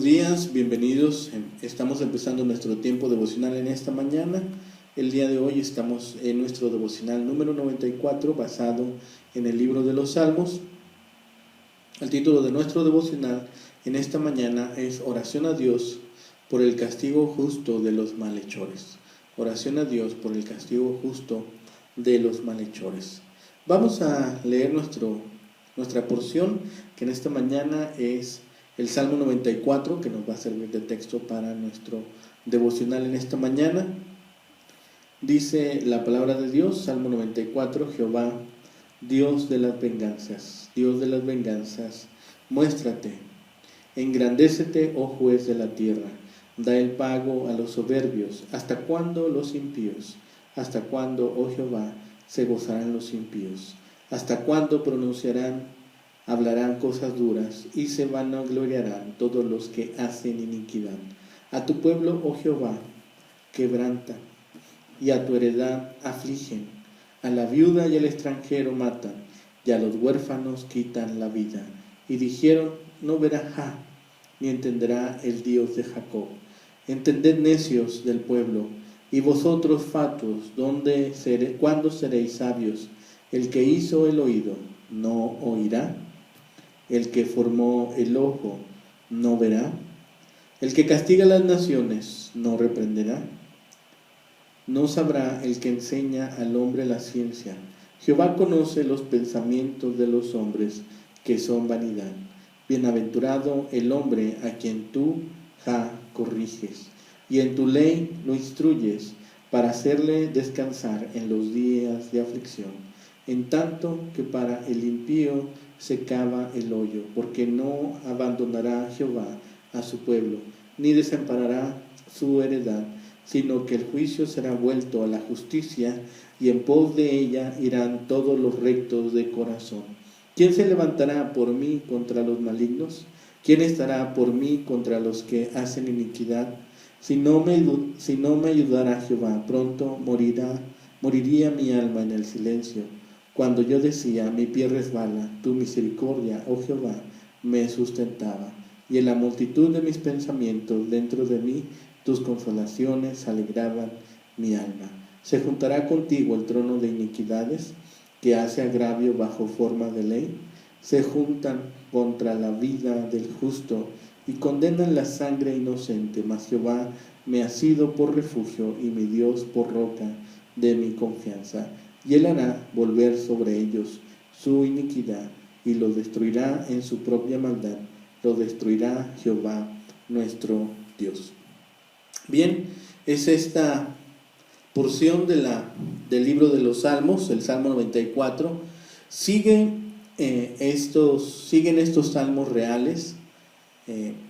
días, bienvenidos. Estamos empezando nuestro tiempo devocional en esta mañana. El día de hoy estamos en nuestro devocional número 94, basado en el libro de los Salmos. El título de nuestro devocional en esta mañana es Oración a Dios por el castigo justo de los malhechores. Oración a Dios por el castigo justo de los malhechores. Vamos a leer nuestra porción, que en esta mañana es el Salmo 94, que nos va a servir de texto para nuestro devocional en esta mañana. Dice la palabra de Dios, Salmo 94, Jehová, Dios de las venganzas, muéstrate, engrandécete, oh juez de la tierra, da el pago a los soberbios. ¿Hasta cuándo los impíos? ¿Hasta cuándo, oh Jehová, se gozarán los impíos? ¿Hasta cuándo hablarán cosas duras y se vanagloriarán todos los que hacen iniquidad? A tu pueblo, oh Jehová, quebranta, y a tu heredad afligen. A la viuda y al extranjero matan, y a los huérfanos quitan la vida. Y dijeron, no verá ni entenderá el Dios de Jacob. Entended, necios del pueblo, y vosotros fatuos, ¿cuándo seréis sabios? El que hizo el oído, ¿no oirá? El que formó el ojo, ¿no verá? El que castiga a las naciones, ¿no reprenderá? ¿No sabrá el que enseña al hombre la ciencia? Jehová conoce los pensamientos de los hombres, que son vanidad. Bienaventurado el hombre a quien tú, corriges, y en tu ley lo instruyes, para hacerle descansar en los días de aflicción. En tanto que para el impío se cava el hoyo, porque no abandonará Jehová a su pueblo, ni desamparará su heredad, sino que el juicio será vuelto a la justicia, y en pos de ella irán todos los rectos de corazón. ¿Quién se levantará por mí contra los malignos? ¿Quién estará por mí contra los que hacen iniquidad? Si no me ayudara Jehová, pronto moriría mi alma en el silencio. Cuando yo decía, mi pie resbala, tu misericordia, oh Jehová, me sustentaba. Y en la multitud de mis pensamientos dentro de mí, tus consolaciones alegraban mi alma. ¿Se juntará contigo el trono de iniquidades, que hace agravio bajo forma de ley? Se juntan contra la vida del justo y condenan la sangre inocente, mas Jehová me ha sido por refugio y mi Dios por roca de mi confianza. Y él hará volver sobre ellos su iniquidad y los destruirá en su propia maldad. Lo destruirá Jehová nuestro Dios. Bien, es esta porción del libro de los Salmos, el Salmo 94. Siguen estos salmos reales,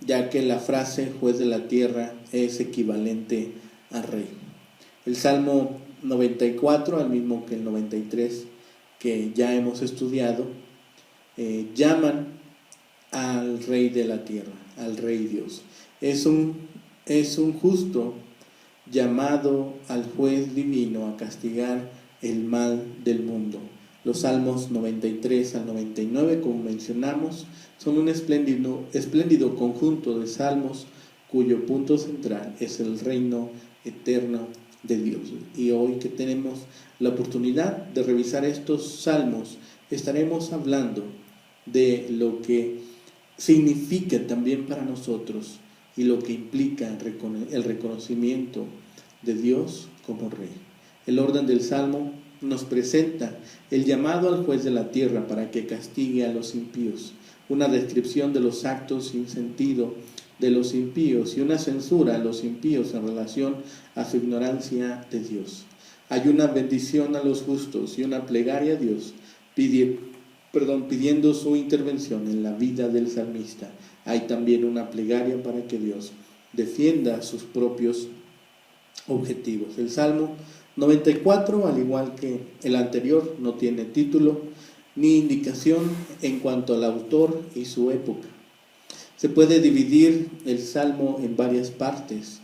ya que la frase juez de la tierra es equivalente a rey. El Salmo 94, al mismo que el 93 que ya hemos estudiado, llaman al rey de la tierra, al rey Dios. Es un justo llamado al juez divino a castigar el mal del mundo. Los Salmos 93 al 99, como mencionamos, son un espléndido conjunto de salmos cuyo punto central es el reino eterno de Dios. Y hoy que tenemos la oportunidad de revisar estos salmos, estaremos hablando de lo que significa también para nosotros y lo que implica el reconocimiento de Dios como Rey. El orden del Salmo nos presenta el llamado al juez de la tierra para que castigue a los impíos, una descripción de los actos sin sentido de los impíos y una censura a los impíos en relación a su ignorancia de Dios. Hay una bendición a los justos y una plegaria a Dios pidiendo su intervención en la vida del salmista. Hay también una plegaria para que Dios defienda sus propios objetivos. El Salmo 94, al igual que el anterior, no tiene título ni indicación en cuanto al autor y su época. Se puede dividir el Salmo en varias partes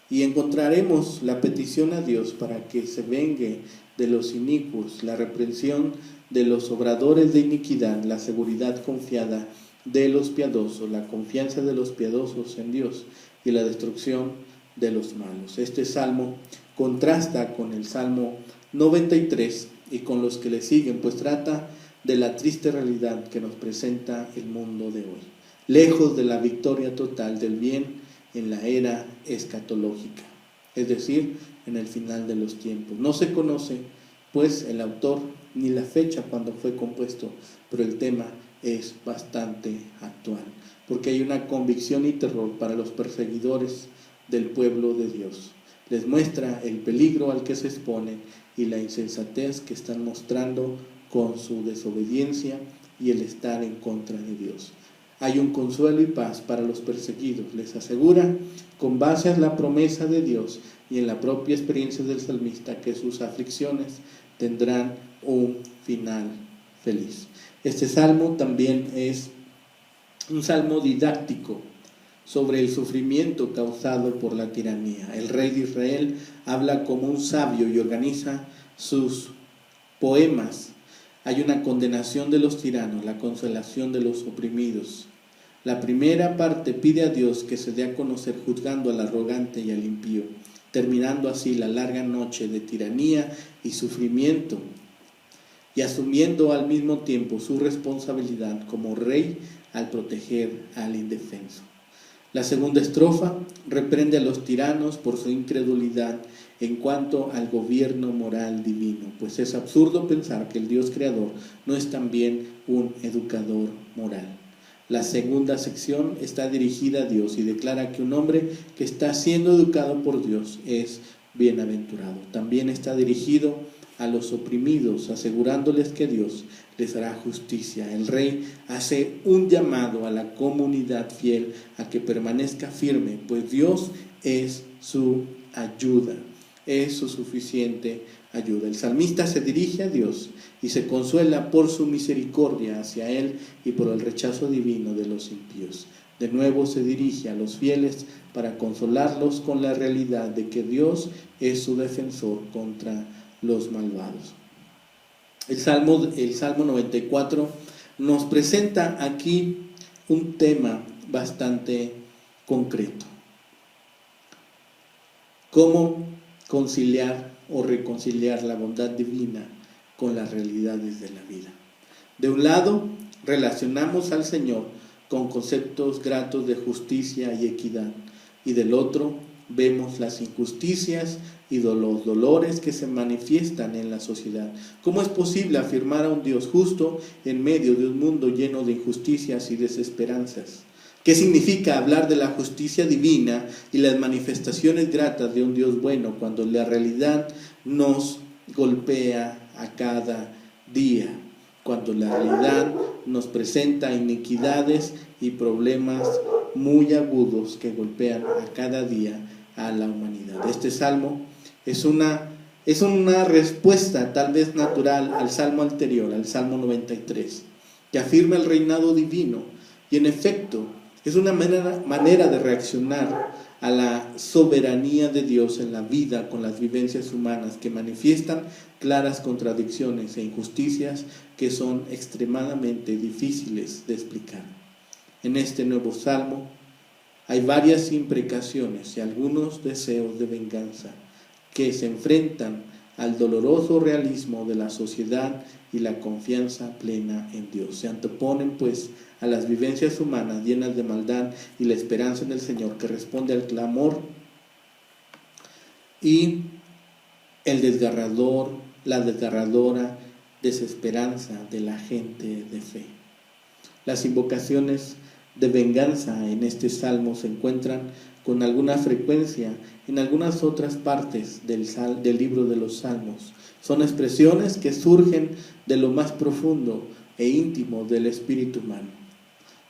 y encontraremos la petición a Dios para que se vengue de los inicuos, la reprensión de los obradores de iniquidad, la seguridad confiada de los piadosos, la confianza de los piadosos en Dios y la destrucción de los malos. Este salmo contrasta con el Salmo 93 y con los que le siguen, pues trata de la triste realidad que nos presenta el mundo de hoy, lejos de la victoria total del bien en la era escatológica, es decir, en el final de los tiempos. No se conoce, pues, el autor ni la fecha cuando fue compuesto, pero el tema es bastante actual, porque hay una convicción y terror para los perseguidores del pueblo de Dios. Les muestra el peligro al que se exponen y la insensatez que están mostrando con su desobediencia y el estar en contra de Dios. Hay un consuelo y paz para los perseguidos, les asegura, con base en la promesa de Dios y en la propia experiencia del salmista, que sus aflicciones tendrán un final feliz. Este salmo también es un salmo didáctico sobre el sufrimiento causado por la tiranía. El rey de Israel habla como un sabio y organiza sus poemas. Hay una condenación de los tiranos, la consolación de los oprimidos. La primera parte pide a Dios que se dé a conocer juzgando al arrogante y al impío, terminando así la larga noche de tiranía y sufrimiento, y asumiendo al mismo tiempo su responsabilidad como rey al proteger al indefenso. La segunda estrofa reprende a los tiranos por su incredulidad en cuanto al gobierno moral divino, pues es absurdo pensar que el Dios creador no es también un educador moral. La segunda sección está dirigida a Dios y declara que un hombre que está siendo educado por Dios es bienaventurado. También está dirigido a los oprimidos, asegurándoles que Dios les hará justicia. El rey hace un llamado a la comunidad fiel a que permanezca firme, pues Dios es su ayuda, es su suficiente ayuda. El salmista se dirige a Dios y se consuela por su misericordia hacia Él y por el rechazo divino de los impíos. De nuevo se dirige a los fieles para consolarlos con la realidad de que Dios es su defensor contra los malvados. El Salmo 94 nos presenta aquí un tema bastante concreto. ¿Cómo conciliar o reconciliar la bondad divina con las realidades de la vida? De un lado, relacionamos al Señor con conceptos gratos de justicia y equidad, y del otro, vemos las injusticias y los dolores que se manifiestan en la sociedad. ¿Cómo es posible afirmar a un Dios justo en medio de un mundo lleno de injusticias y desesperanzas? ¿Qué significa hablar de la justicia divina y las manifestaciones gratas de un Dios bueno cuando la realidad nos golpea a cada día? Cuando la realidad nos presenta iniquidades y problemas muy agudos que golpean a cada día a la humanidad. Este salmo es una respuesta tal vez natural al salmo anterior, al Salmo 93, que afirma el reinado divino, y en efecto es una manera de reaccionar a la soberanía de Dios en la vida con las vivencias humanas que manifiestan claras contradicciones e injusticias que son extremadamente difíciles de explicar. En este nuevo salmo hay varias imprecaciones y algunos deseos de venganza que se enfrentan al doloroso realismo de la sociedad y la confianza plena en Dios. Se anteponen pues a las vivencias humanas llenas de maldad y la esperanza en el Señor que responde al clamor y la desgarradora desesperanza de la gente de fe. Las invocaciones de venganza en este salmo se encuentran con alguna frecuencia en algunas otras partes del libro de los Salmos. Son expresiones que surgen de lo más profundo e íntimo del espíritu humano.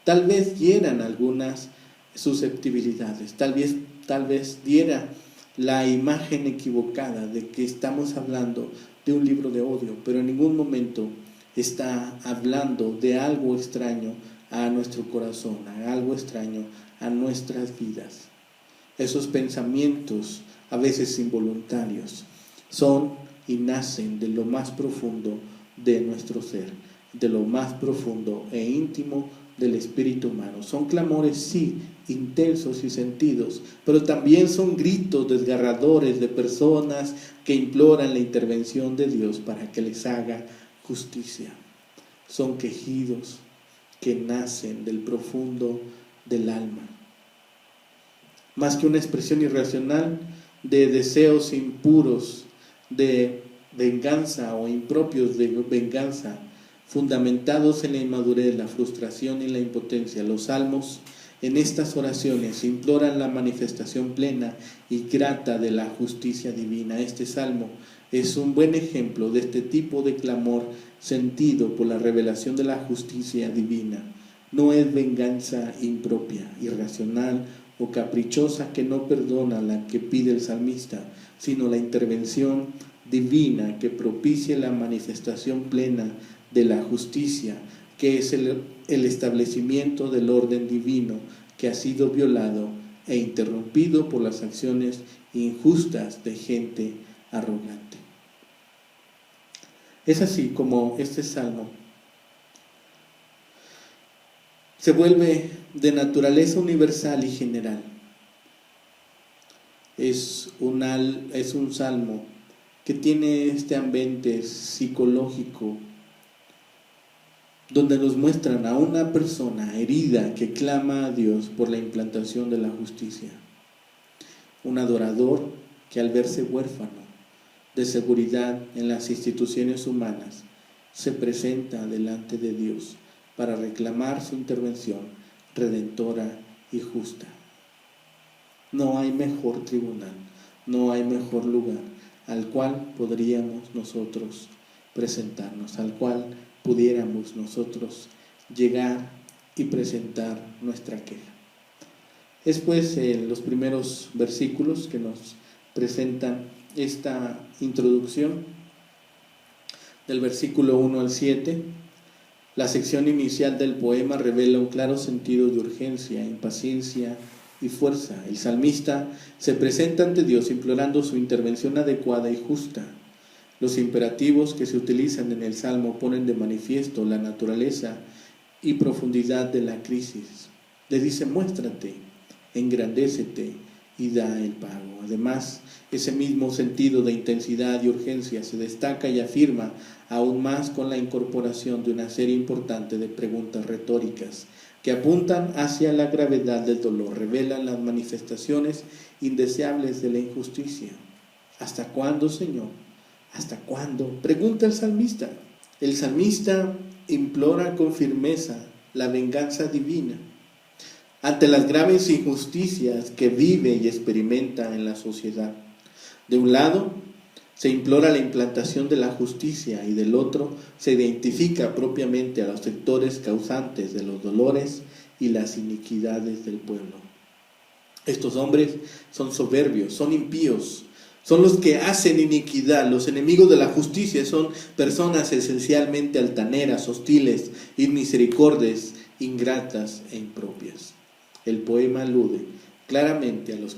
Tal vez hieran algunas susceptibilidades, tal vez diera la imagen equivocada de que estamos hablando de un libro de odio, pero en ningún momento está hablando de algo extraño a nuestro corazón, a algo extraño a nuestras vidas. Esos pensamientos, a veces involuntarios, son y nacen de lo más profundo de nuestro ser, de lo más profundo e íntimo del espíritu humano. Son clamores, sí, intensos y sentidos, pero también son gritos desgarradores de personas que imploran la intervención de Dios para que les haga justicia. Son quejidos que nacen del profundo del alma. Más que una expresión irracional de deseos impuros de venganza o impropios de venganza, fundamentados en la inmadurez, la frustración y la impotencia, los salmos en estas oraciones imploran la manifestación plena y grata de la justicia divina. Este salmo es un buen ejemplo de este tipo de clamor sentido por la revelación de la justicia divina. No es venganza impropia, irracional o caprichosa que no perdona la que pide el salmista, sino la intervención divina que propicie la manifestación plena de la justicia, que es el establecimiento del orden divino que ha sido violado e interrumpido por las acciones injustas de gente arrogante. Es así como este salmo se vuelve de naturaleza universal y general. Es un salmo que tiene este ambiente psicológico donde nos muestran a una persona herida que clama a Dios por la implantación de la justicia. Un adorador que al verse huérfano de seguridad en las instituciones humanas se presenta delante de Dios para reclamar su intervención redentora y justa. No hay mejor tribunal, no hay mejor lugar al cual podríamos nosotros presentarnos, al cual pudiéramos nosotros llegar y presentar nuestra queja. Es pues en los primeros versículos que nos presentan esta introducción, del versículo 1 al 7, la sección inicial del poema revela un claro sentido de urgencia, impaciencia y fuerza. El salmista se presenta ante Dios implorando su intervención adecuada y justa. Los imperativos que se utilizan en el Salmo ponen de manifiesto la naturaleza y profundidad de la crisis. Le dice: muéstrate, engrandécete y da el pago. Además, ese mismo sentido de intensidad y urgencia se destaca y afirma aún más con la incorporación de una serie importante de preguntas retóricas que apuntan hacia la gravedad del dolor, revelan las manifestaciones indeseables de la injusticia. ¿Hasta cuándo, Señor? ¿Hasta cuándo? Pregunta el salmista. El salmista implora con firmeza la venganza divina ante las graves injusticias que vive y experimenta en la sociedad. De un lado, se implora la implantación de la justicia y del otro se identifica propiamente a los sectores causantes de los dolores y las iniquidades del pueblo. Estos hombres son soberbios, son impíos, son los que hacen iniquidad. Los enemigos de la justicia son personas esencialmente altaneras, hostiles, inmisericordias, ingratas e impropias. El poema alude claramente a los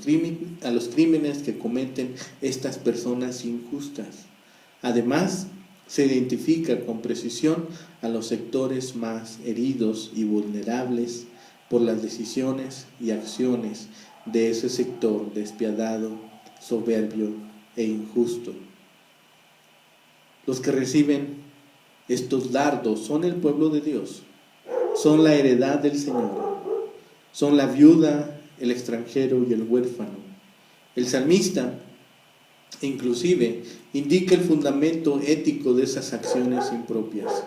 crímenes que cometen estas personas injustas. Además, se identifica con precisión a los sectores más heridos y vulnerables por las decisiones y acciones de ese sector despiadado, soberbio e injusto. Los que reciben estos dardos son el pueblo de Dios, son la heredad del Señor, son la viuda, el extranjero y el huérfano. El salmista, inclusive, indica el fundamento ético de esas acciones impropias.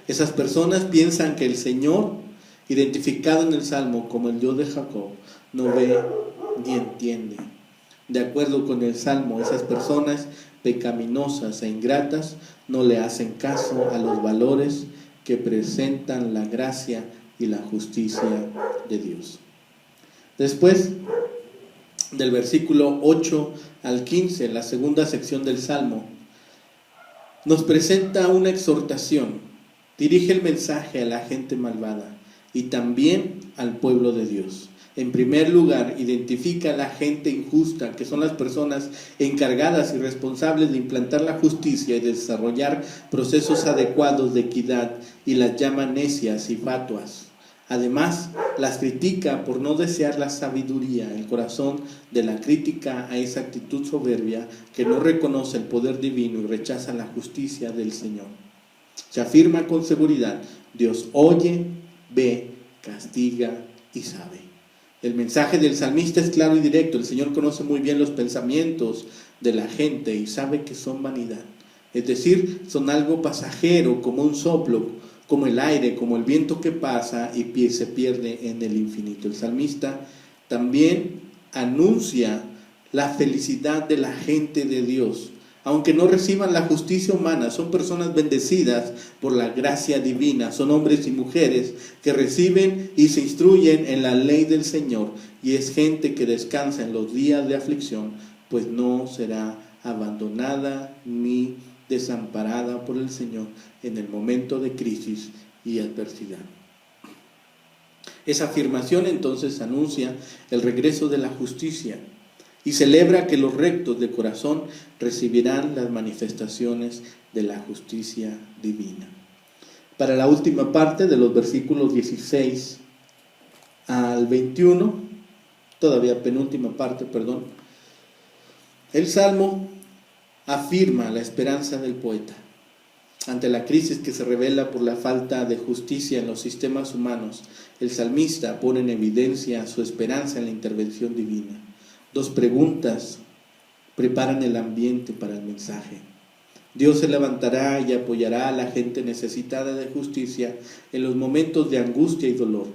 Esas personas piensan que el Señor, identificado en el Salmo como el Dios de Jacob, no ve ni entiende. De acuerdo con el Salmo, esas personas pecaminosas e ingratas no le hacen caso a los valores que presentan la gracia y la justicia de Dios. Después del versículo 8 al 15, la segunda sección del Salmo, nos presenta una exhortación. Dirige el mensaje a la gente malvada y también al pueblo de Dios. En primer lugar, identifica a la gente injusta, que son las personas encargadas y responsables de implantar la justicia y de desarrollar procesos adecuados de equidad, y las llama necias y fatuas. Además, las critica por no desear la sabiduría. El corazón de la crítica a esa actitud soberbia que no reconoce el poder divino y rechaza la justicia del Señor. Se afirma con seguridad: Dios oye, ve, castiga y sabe. El mensaje del salmista es claro y directo. El Señor conoce muy bien los pensamientos de la gente y sabe que son vanidad. Es decir, son algo pasajero, como un soplo, como el aire, como el viento que pasa y se pierde en el infinito. El salmista también anuncia la felicidad de la gente de Dios. Aunque no reciban la justicia humana, son personas bendecidas por la gracia divina. Son hombres y mujeres que reciben y se instruyen en la ley del Señor. Y es gente que descansa en los días de aflicción, pues no será abandonada ni desamparada por el Señor en el momento de crisis y adversidad. Esa afirmación entonces anuncia el regreso de la justicia y celebra que los rectos de corazón recibirán las manifestaciones de la justicia divina. Para la última parte de los versículos 16 al 21, todavía penúltima parte, el Salmo afirma la esperanza del poeta. Ante la crisis que se revela por la falta de justicia en los sistemas humanos, el salmista pone en evidencia su esperanza en la intervención divina. Dos preguntas preparan el ambiente para el mensaje. Dios se levantará y apoyará a la gente necesitada de justicia en los momentos de angustia y dolor.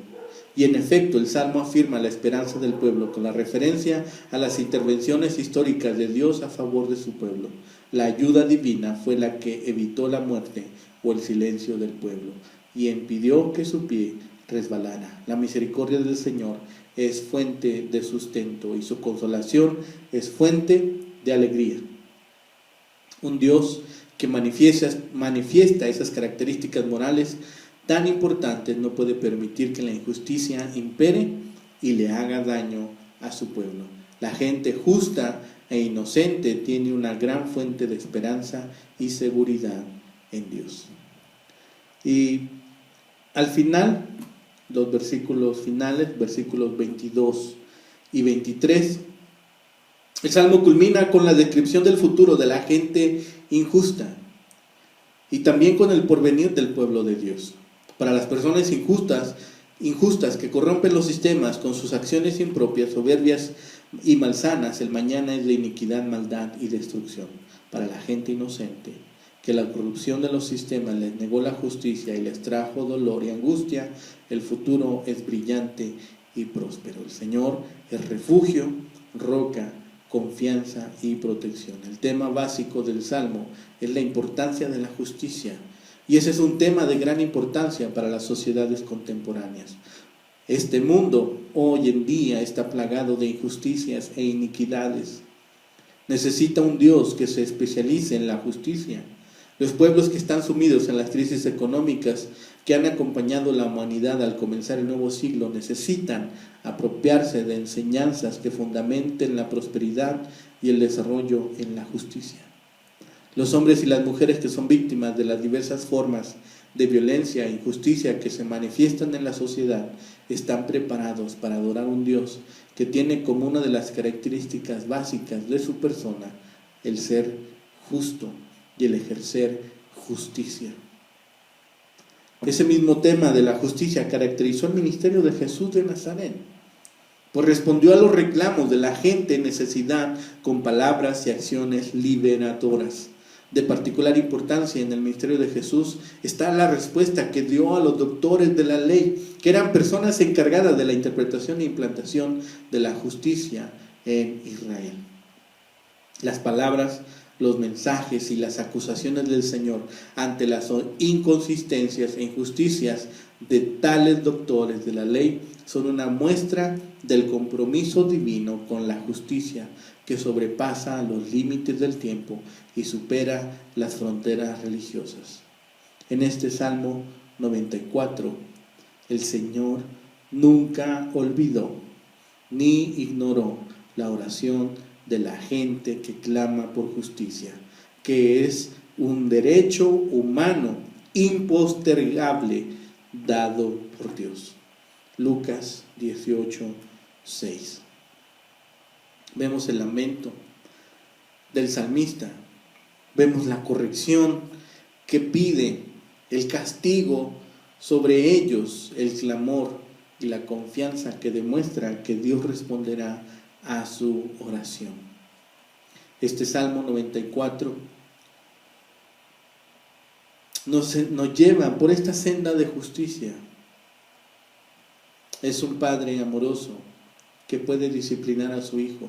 Y en efecto, el Salmo afirma la esperanza del pueblo con la referencia a las intervenciones históricas de Dios a favor de su pueblo. La ayuda divina fue la que evitó la muerte o el silencio del pueblo y impidió que su pie resbalara. La misericordia del Señor es fuente de sustento y su consolación es fuente de alegría. Un Dios que manifiesta esas características morales tan importantes no puede permitir que la injusticia impere y le haga daño a su pueblo. La gente justa e inocente tiene una gran fuente de esperanza y seguridad en Dios. Y al final, los versículos finales, versículos 22 y 23, el Salmo culmina con la descripción del futuro de la gente injusta y también con el porvenir del pueblo de Dios. Para las personas injustas que corrompen los sistemas con sus acciones impropias, soberbias y malsanas, el mañana es de iniquidad, maldad y destrucción. Para la gente inocente, que la corrupción de los sistemas les negó la justicia y les trajo dolor y angustia, el futuro es brillante y próspero. El Señor es refugio, roca, confianza y protección. El tema básico del Salmo es la importancia de la justicia. Y ese es un tema de gran importancia para las sociedades contemporáneas. Este mundo hoy en día está plagado de injusticias e iniquidades. Necesita un Dios que se especialice en la justicia. Los pueblos que están sumidos en las crisis económicas que han acompañado la humanidad al comenzar el nuevo siglo necesitan apropiarse de enseñanzas que fundamenten la prosperidad y el desarrollo en la justicia. Los hombres y las mujeres que son víctimas de las diversas formas de violencia e injusticia que se manifiestan en la sociedad están preparados para adorar a un Dios que tiene como una de las características básicas de su persona el ser justo y el ejercer justicia. Ese mismo tema de la justicia caracterizó el ministerio de Jesús de Nazaret, pues respondió a los reclamos de la gente en necesidad con palabras y acciones liberadoras. De particular importancia en el ministerio de Jesús está la respuesta que dio a los doctores de la ley, que eran personas encargadas de la interpretación e implantación de la justicia en Israel. Las palabras, los mensajes y las acusaciones del Señor ante las inconsistencias e injusticias de tales doctores de la ley son una muestra del compromiso divino con la justicia que sobrepasa los límites del tiempo y supera las fronteras religiosas. En este Salmo 94, el Señor nunca olvidó ni ignoró la oración de la gente que clama por justicia, que es un derecho humano impostergable dado por Dios. Lucas 18:6. Vemos el lamento del salmista, vemos la corrección que pide, el castigo sobre ellos, el clamor y la confianza que demuestra que Dios responderá a su oración. Este Salmo 94 nos lleva por esta senda de justicia. Es un padre amoroso que puede disciplinar a su hijo.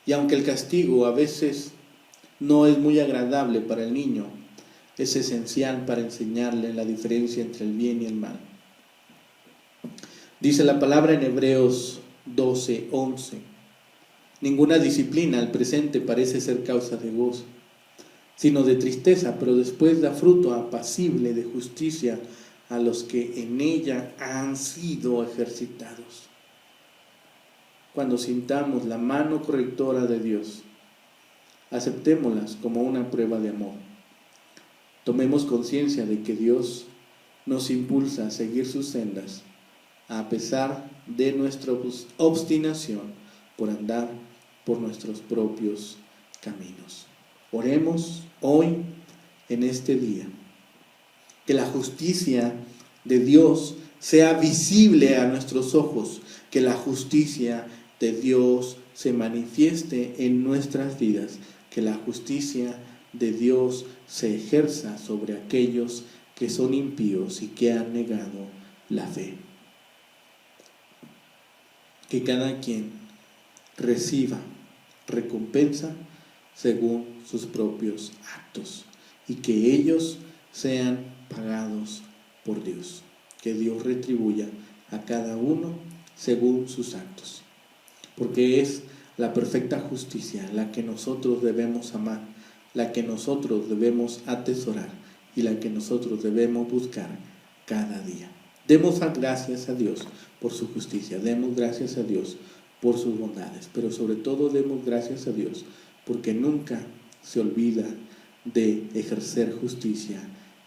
Y aunque el castigo a veces no es muy agradable para el niño, es esencial para enseñarle la diferencia entre el bien y el mal. Dice la palabra en Hebreos 12:11: ninguna disciplina al presente parece ser causa de gozo, sino de tristeza, pero después da fruto apacible de justicia a los que en ella han sido ejercitados. Cuando sintamos la mano correctora de Dios, aceptémoslas como una prueba de amor. Tomemos conciencia de que Dios nos impulsa a seguir sus sendas, a pesar de nuestra obstinación por andar por nuestros propios caminos. Oremos hoy, en este día, que la justicia de Dios sea visible a nuestros ojos, que la justicia de Dios se manifieste en nuestras vidas, que la justicia de Dios se ejerza sobre aquellos que son impíos y que han negado la fe. Que cada quien reciba recompensa según sus propios actos y que ellos sean pagados por Dios. Que Dios retribuya a cada uno según sus actos, porque es la perfecta justicia la que nosotros debemos amar, la que nosotros debemos atesorar y la que nosotros debemos buscar cada día. Demos gracias a Dios por su justicia, demos gracias a Dios por sus bondades, pero sobre todo demos gracias a Dios porque nunca se olvida de ejercer justicia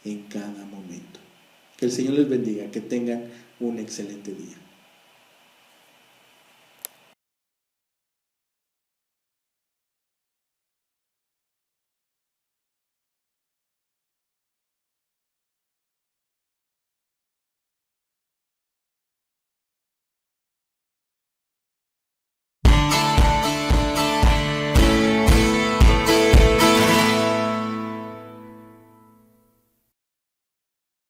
en cada momento. Que el Señor les bendiga, que tengan un excelente día.